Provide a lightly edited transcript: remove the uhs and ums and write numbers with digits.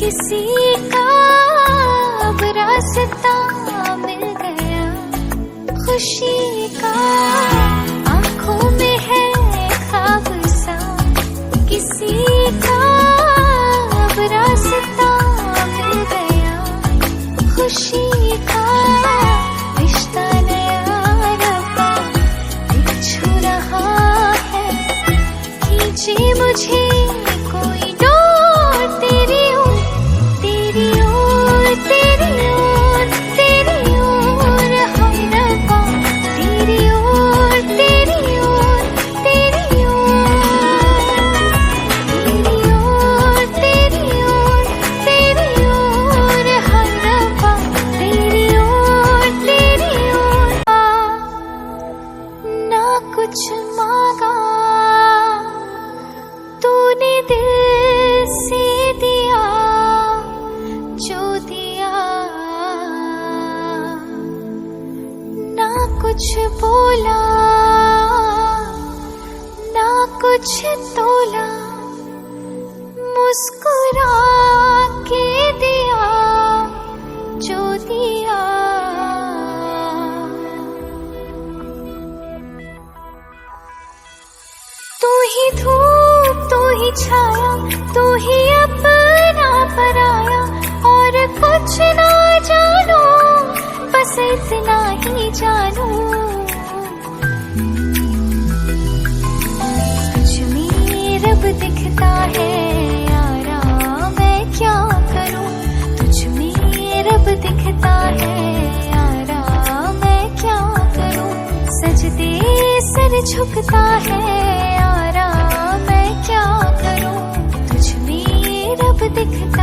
किसी का अब रास्ता मिल गया, खुशी का आंखों में है ख्वाब सा, किसी का अब रास्ता मिल गया, खुशी का रिश्ता नया रब्बा छू रहा है, खींचे मुझे कोई डोर तेरी ओर, तेरी ओर, तेरी ओर, तेरी ओर हम रब्बा, तेरी ओर, तेरी ओर, तेरी ओर, तेरी ओर, तेरी ओर, तेरी ओर हम रब्बा, तेरी ओर, तेरी ओर। ना कुछ मांगा तूने दिल से दिया, जो दिया ना कुछ बोला, ना कुछ तोला, मुस्कुरा के दिया, जो दिया। तू ही धूप, तू ही छाया, तू ही अपना पराया, और कुछ ना जानू, बस इतना ही जानू। तुझ में रब दिखता है यारा, मैं क्या करूं, तुझ में रब दिखता है यारा, मैं क्या करूं, सजदे सर झुकता है यारा, मैं क्या करूं, तुझ में रब दिखता